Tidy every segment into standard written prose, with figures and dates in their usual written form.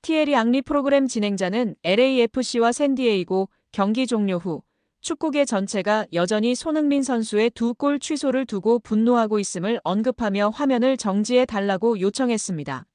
티에리 앙리 프로그램 진행자는 LAFC와 샌디에이고 경기 종료 후 축구계 전체가 여전히 손흥민 선수의 2골 취소를 두고 분노하고 있음을 언급하며 화면을 정지해 달라고 요청했습니다.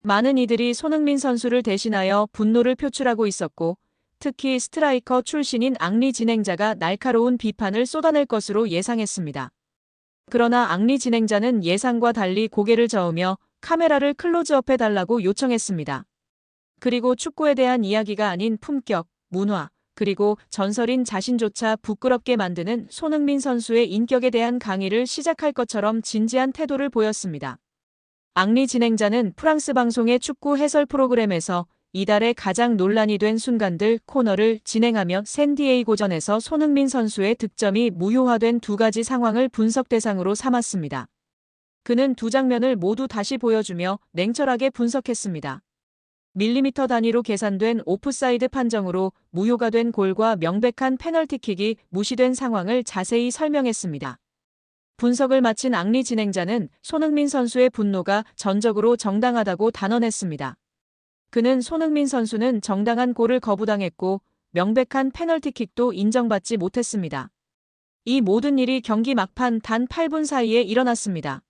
많은 이들이 손흥민 선수를 대신하여 분노를 표출하고 있었고, 특히 스트라이커 출신인 앙리 진행자가 날카로운 비판을 쏟아낼 것으로 예상했습니다. 그러나 앙리 진행자는 예상과 달리 고개를 저으며 카메라를 클로즈업해 달라고 요청했습니다. 그리고 축구에 대한 이야기가 아닌 품격, 문화, 그리고 전설인 자신조차 부끄럽게 만드는 손흥민 선수의 인격에 대한 강의를 시작할 것처럼 진지한 태도를 보였습니다. 앙리 진행자는 프랑스 방송의 축구 해설 프로그램에서 이달에 가장 논란이 된 순간들 코너를 진행하며 샌디에이고전에서 손흥민 선수의 득점이 무효화된 2가지 상황을 분석 대상으로 삼았습니다. 그는 2장면을 모두 다시 보여주며 냉철하게 분석했습니다. 밀리미터 단위로 계산된 오프사이드 판정으로 무효가 된 골과 명백한 페널티킥이 무시된 상황을 자세히 설명했습니다. 분석을 마친 앙리 진행자는 손흥민 선수의 분노가 전적으로 정당하다고 단언했습니다. 그는 손흥민 선수는 정당한 골을 거부당했고 명백한 페널티킥도 인정받지 못했습니다. 이 모든 일이 경기 막판 단 8분 사이에 일어났습니다.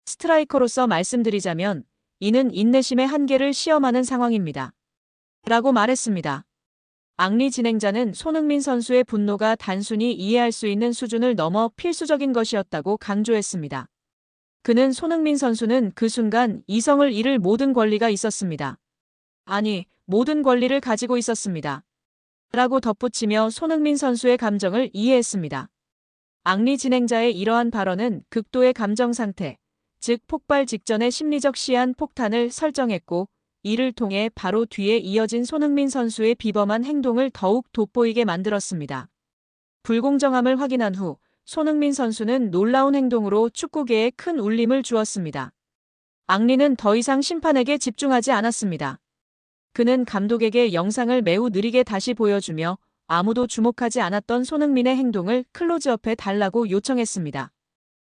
스트라이커로서 말씀드리자면 이는 인내심의 한계를 시험하는 상황입니다. 라고 말했습니다. 앙리 진행자는 손흥민 선수의 분노가 단순히 이해할 수 있는 수준을 넘어 필수적인 것이었다고 강조했습니다. 그는 손흥민 선수는 그 순간 이성을 잃을 모든 권리가 있었습니다. 아니, 모든 권리를 가지고 있었습니다. 라고 덧붙이며 손흥민 선수의 감정을 이해했습니다. 앙리 진행자의 이러한 발언은 극도의 감정 상태, 즉 폭발 직전의 심리적 시한 폭탄을 설정했고, 이를 통해 바로 뒤에 이어진 손흥민 선수의 비범한 행동을 더욱 돋보이게 만들었습니다. 불공정함을 확인한 후 손흥민 선수는 놀라운 행동으로 축구계에 큰 울림을 주었습니다. 앙리는 더 이상 심판에게 집중하지 않았습니다. 그는 감독에게 영상을 매우 느리게 다시 보여주며 아무도 주목하지 않았던 손흥민의 행동을 클로즈업해 달라고 요청했습니다.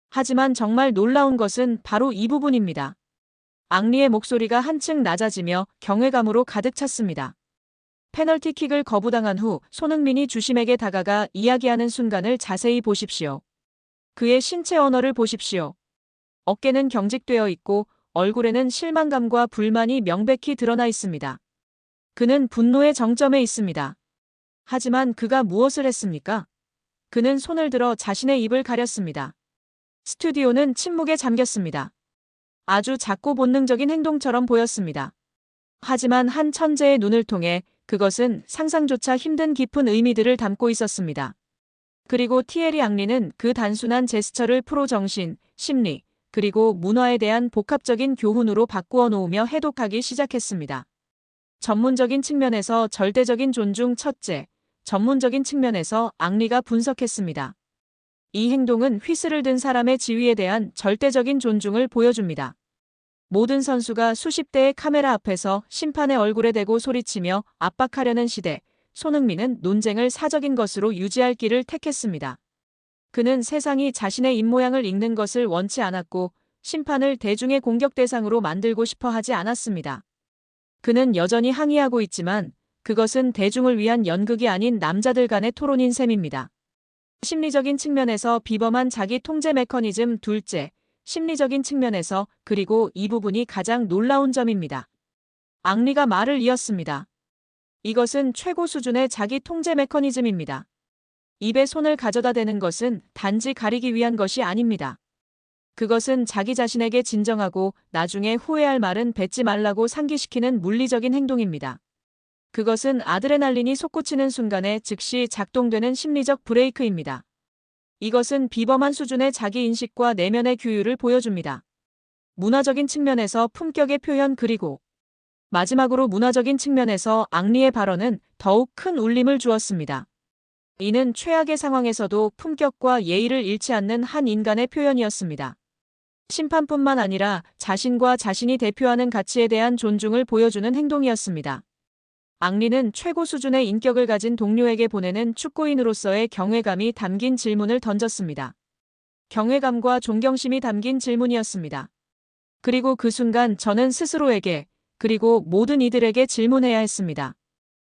하지만 정말 놀라운 것은 바로 이 부분입니다. 앙리의 목소리가 한층 낮아지며 경외감으로 가득 찼습니다. 페널티킥을 거부당한 후 손흥민이 주심에게 다가가 이야기하는 순간을 자세히 보십시오. 그의 신체 언어를 보십시오. 어깨는 경직되어 있고 얼굴에는 실망감과 불만이 명백히 드러나 있습니다. 그는 분노의 정점에 있습니다. 하지만 그가 무엇을 했습니까? 그는 손을 들어 자신의 입을 가렸습니다. 스튜디오는 침묵에 잠겼습니다. 아주 작고 본능적인 행동처럼 보였습니다. 하지만 한 천재의 눈을 통해 그것은 상상조차 힘든 깊은 의미들을 담고 있었습니다. 그리고 티에리 앙리는 그 단순한 제스처를 프로 정신, 심리, 그리고 문화에 대한 복합적인 교훈으로 바꾸어 놓으며 해독하기 시작했습니다. 전문적인 측면에서 절대적인 존중 첫째, 전문적인 측면에서 앙리가 분석했습니다. 이 행동은 휘슬을 든 사람의 지위에 대한 절대적인 존중을 보여줍니다. 모든 선수가 수십 대의 카메라 앞에서 심판의 얼굴에 대고 소리치며 압박하려는 시대, 손흥민은 논쟁을 사적인 것으로 유지할 길을 택했습니다. 그는 세상이 자신의 입모양을 읽는 것을 원치 않았고 심판을 대중의 공격 대상으로 만들고 싶어 하지 않았습니다. 그는 여전히 항의하고 있지만 그것은 대중을 위한 연극이 아닌 남자들 간의 토론인 셈입니다. 심리적인 측면에서 비범한 자기 통제 메커니즘 둘째, 심리적인 측면에서 그리고 이 부분이 가장 놀라운 점입니다. 앙리가 말을 이었습니다. 이것은 최고 수준의 자기 통제 메커니즘입니다. 입에 손을 가져다 대는 것은 단지 가리기 위한 것이 아닙니다. 그것은 자기 자신에게 진정하고 나중에 후회할 말은 뱉지 말라고 상기시키는 물리적인 행동입니다. 그것은 아드레날린이 솟구치는 순간에 즉시 작동되는 심리적 브레이크입니다. 이것은 비범한 수준의 자기인식과 내면의 규율을 보여줍니다. 문화적인 측면에서 품격의 표현 그리고 마지막으로 문화적인 측면에서 앙리의 발언은 더욱 큰 울림을 주었습니다. 이는 최악의 상황에서도 품격과 예의를 잃지 않는 한 인간의 표현이었습니다. 심판뿐만 아니라 자신과 자신이 대표하는 가치에 대한 존중을 보여주는 행동이었습니다. 앙리는 최고 수준의 인격을 가진 동료에게 보내는 축구인으로서의 경외감이 담긴 질문을 던졌습니다. 경외감과 존경심이 담긴 질문이었습니다. 그리고 그 순간 저는 스스로에게 그리고 모든 이들에게 질문해야 했습니다.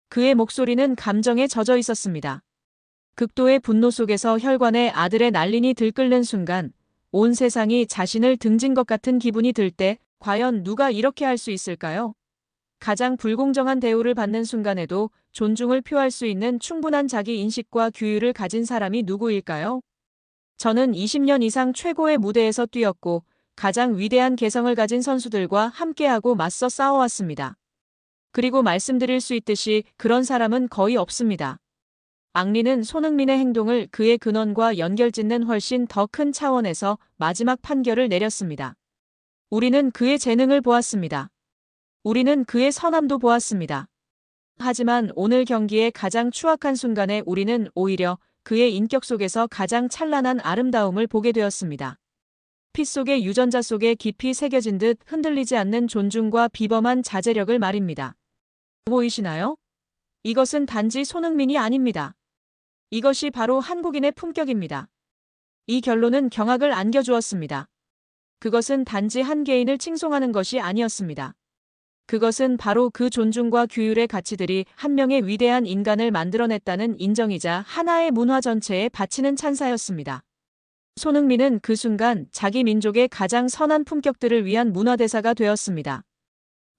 그의 목소리는 감정에 젖어 있었습니다. 극도의 분노 속에서 혈관에 아들의 날린이 들끓는 순간 온 세상이 자신을 등진 것 같은 기분이 들 때 과연 누가 이렇게 할 수 있을까요? 가장 불공정한 대우를 받는 순간에도 존중을 표할 수 있는 충분한 자기 인식과 규율을 가진 사람이 누구일까요? 저는 20년 이상 최고의 무대에서 뛰었고 가장 위대한 개성을 가진 선수들과 함께하고 맞서 싸워왔습니다. 그리고 말씀드릴 수 있듯이 그런 사람은 거의 없습니다. 앙리는 손흥민의 행동을 그의 근원과 연결짓는 훨씬 더 큰 차원에서 마지막 판결을 내렸습니다. 우리는 그의 재능을 보았습니다. 우리는 그의 선함도 보았습니다. 하지만 오늘 경기의 가장 추악한 순간에 우리는 오히려 그의 인격 속에서 가장 찬란한 아름다움을 보게 되었습니다. 피 속의 유전자 속에 깊이 새겨진 듯 흔들리지 않는 존중과 비범한 자제력을 말입니다. 보이시나요? 이것은 단지 손흥민이 아닙니다. 이것이 바로 한국인의 품격입니다. 이 결론은 경악을 안겨주었습니다. 그것은 단지 한 개인을 칭송하는 것이 아니었습니다. 그것은 바로 그 존중과 규율의 가치들이 한 명의 위대한 인간을 만들어냈다는 인정이자 하나의 문화 전체에 바치는 찬사였습니다. 손흥민은 그 순간 자기 민족의 가장 선한 품격들을 위한 문화대사가 되었습니다.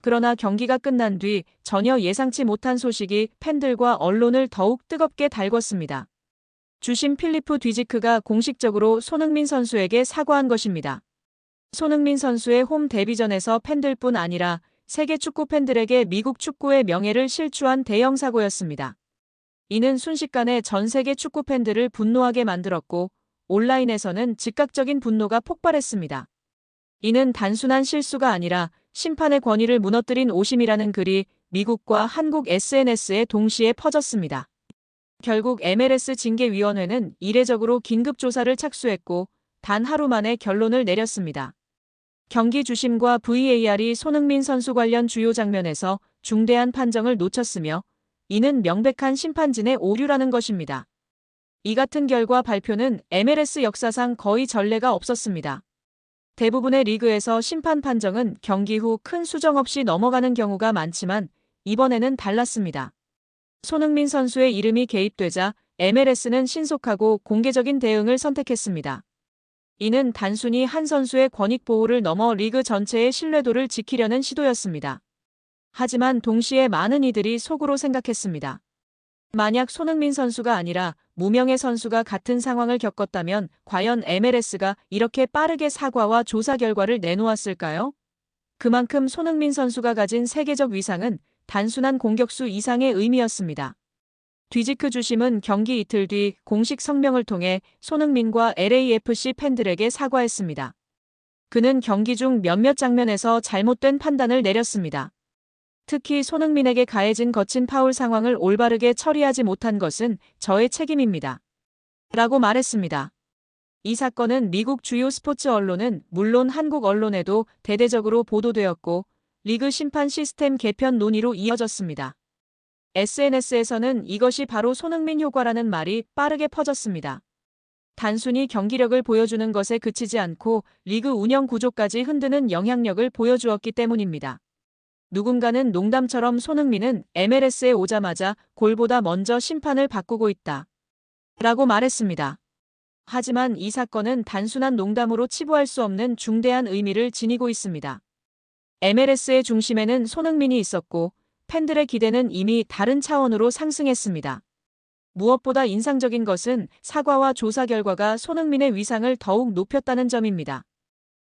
그러나 경기가 끝난 뒤 전혀 예상치 못한 소식이 팬들과 언론을 더욱 뜨겁게 달궜습니다. 주심 필리프 뒤지크가 공식적으로 손흥민 선수에게 사과한 것입니다. 손흥민 선수의 홈 데뷔전에서 팬들뿐 아니라 세계 축구 팬들에게 미국 축구의 명예를 실추한 대형 사고였습니다. 이는 순식간에 전 세계 축구 팬들을 분노하게 만들었고 온라인에서는 즉각적인 분노가 폭발했습니다. 이는 단순한 실수가 아니라 심판의 권위를 무너뜨린 오심이라는 글이 미국과 한국 SNS에 동시에 퍼졌습니다. 결국 MLS 징계위원회는 이례적으로 긴급조사를 착수했고 단 하루 만에 결론을 내렸습니다. 경기 주심과 VAR이 손흥민 선수 관련 주요 장면에서 중대한 판정을 놓쳤으며 이는 명백한 심판진의 오류라는 것입니다. 이 같은 결과 발표는 MLS 역사상 거의 전례가 없었습니다. 대부분의 리그에서 심판 판정은 경기 후 큰 수정 없이 넘어가는 경우가 많지만 이번에는 달랐습니다. 손흥민 선수의 이름이 개입되자 MLS는 신속하고 공개적인 대응을 선택했습니다. 이는 단순히 한 선수의 권익 보호를 넘어 리그 전체의 신뢰도를 지키려는 시도였습니다. 하지만 동시에 많은 이들이 속으로 생각했습니다. 만약 손흥민 선수가 아니라 무명의 선수가 같은 상황을 겪었다면 과연 MLS가 이렇게 빠르게 사과와 조사 결과를 내놓았을까요? 그만큼 손흥민 선수가 가진 세계적 위상은 단순한 공격수 이상의 의미였습니다. 뒤지크 주심은 경기 이틀 뒤 공식 성명을 통해 손흥민과 LAFC 팬들에게 사과했습니다. 그는 경기 중 몇몇 장면에서 잘못된 판단을 내렸습니다. 특히 손흥민에게 가해진 거친 파울 상황을 올바르게 처리하지 못한 것은 저의 책임입니다. 라고 말했습니다. 이 사건은 미국 주요 스포츠 언론은 물론 한국 언론에도 대대적으로 보도되었고 리그 심판 시스템 개편 논의로 이어졌습니다. SNS에서는 이것이 바로 손흥민 효과라는 말이 빠르게 퍼졌습니다. 단순히 경기력을 보여주는 것에 그치지 않고 리그 운영 구조까지 흔드는 영향력을 보여주었기 때문입니다. 누군가는 농담처럼 손흥민은 MLS에 오자마자 골보다 먼저 심판을 바꾸고 있다. 라고 말했습니다. 하지만 이 사건은 단순한 농담으로 치부할 수 없는 중대한 의미를 지니고 있습니다. MLS의 중심에는 손흥민이 있었고 팬들의 기대는 이미 다른 차원으로 상승했습니다. 무엇보다 인상적인 것은 사과와 조사 결과가 손흥민의 위상을 더욱 높였다는 점입니다.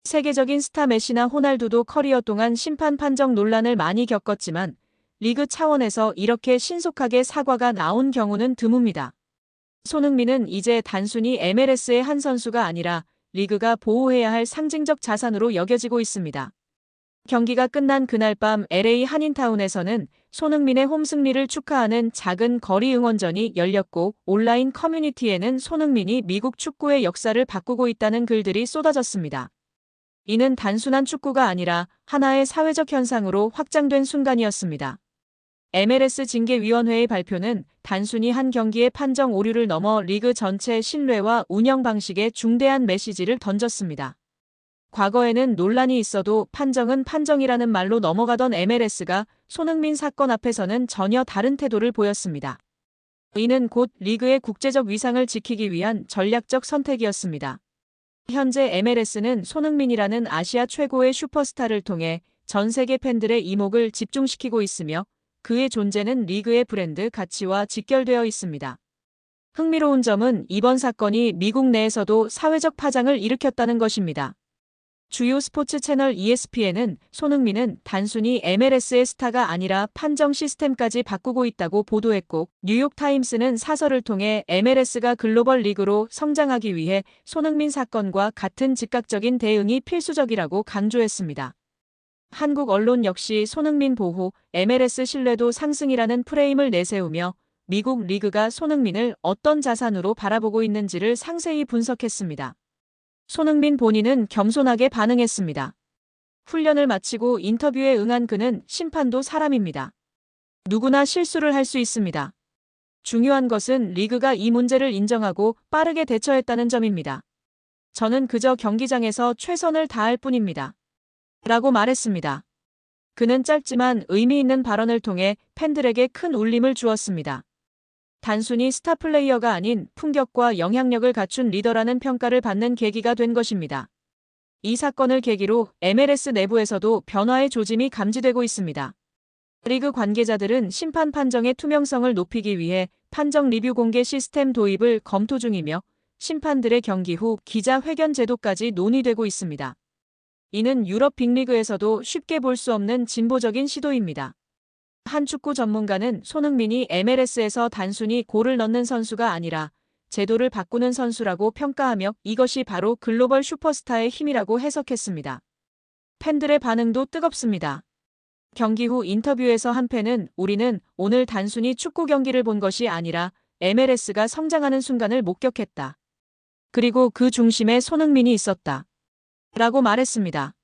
세계적인 스타 메시나 호날두도 커리어 동안 심판 판정 논란을 많이 겪었지만 리그 차원에서 이렇게 신속하게 사과가 나온 경우는 드뭅니다. 손흥민은 이제 단순히 MLS의 한 선수가 아니라 리그가 보호해야 할 상징적 자산으로 여겨지고 있습니다. 경기가 끝난 그날 밤 LA 한인타운에서는 손흥민의 홈 승리를 축하하는 작은 거리 응원전이 열렸고 온라인 커뮤니티에는 손흥민이 미국 축구의 역사를 바꾸고 있다는 글들이 쏟아졌습니다. 이는 단순한 축구가 아니라 하나의 사회적 현상으로 확장된 순간이었습니다. MLS 징계위원회의 발표는 단순히 한 경기의 판정 오류를 넘어 리그 전체의 신뢰와 운영 방식에 중대한 메시지를 던졌습니다. 과거에는 논란이 있어도 판정은 판정이라는 말로 넘어가던 MLS가 손흥민 사건 앞에서는 전혀 다른 태도를 보였습니다. 이는 곧 리그의 국제적 위상을 지키기 위한 전략적 선택이었습니다. 현재 MLS는 손흥민이라는 아시아 최고의 슈퍼스타를 통해 전 세계 팬들의 이목을 집중시키고 있으며 그의 존재는 리그의 브랜드 가치와 직결되어 있습니다. 흥미로운 점은 이번 사건이 미국 내에서도 사회적 파장을 일으켰다는 것입니다. 주요 스포츠 채널 ESPN은 손흥민은 단순히 MLS의 스타가 아니라 판정 시스템까지 바꾸고 있다고 보도했고, 뉴욕타임스는 사설을 통해 MLS가 글로벌 리그로 성장하기 위해 손흥민 사건과 같은 즉각적인 대응이 필수적이라고 강조했습니다. 한국 언론 역시 손흥민 보호, MLS 신뢰도 상승이라는 프레임을 내세우며 미국 리그가 손흥민을 어떤 자산으로 바라보고 있는지를 상세히 분석했습니다. 손흥민 본인은 겸손하게 반응했습니다. 훈련을 마치고 인터뷰에 응한 그는 심판도 사람입니다. 누구나 실수를 할 수 있습니다. 중요한 것은 리그가 이 문제를 인정하고 빠르게 대처했다는 점입니다. 저는 그저 경기장에서 최선을 다할 뿐입니다. 라고 말했습니다. 그는 짧지만 의미 있는 발언을 통해 팬들에게 큰 울림을 주었습니다. 단순히 스타 플레이어가 아닌 품격과 영향력을 갖춘 리더라는 평가를 받는 계기가 된 것입니다. 이 사건을 계기로 MLS 내부에서도 변화의 조짐이 감지되고 있습니다. 리그 관계자들은 심판 판정의 투명성을 높이기 위해 판정 리뷰 공개 시스템 도입을 검토 중이며 심판들의 경기 후 기자회견 제도까지 논의되고 있습니다. 이는 유럽 빅리그에서도 쉽게 볼 수 없는 진보적인 시도입니다. 한 축구 전문가는 손흥민이 MLS에서 단순히 골을 넣는 선수가 아니라 제도를 바꾸는 선수라고 평가하며 이것이 바로 글로벌 슈퍼스타의 힘이라고 해석했습니다. 팬들의 반응도 뜨겁습니다. 경기 후 인터뷰에서 한 팬은 우리는 오늘 단순히 축구 경기를 본 것이 아니라 MLS가 성장하는 순간을 목격했다. 그리고 그 중심에 손흥민이 있었다. 라고 말했습니다.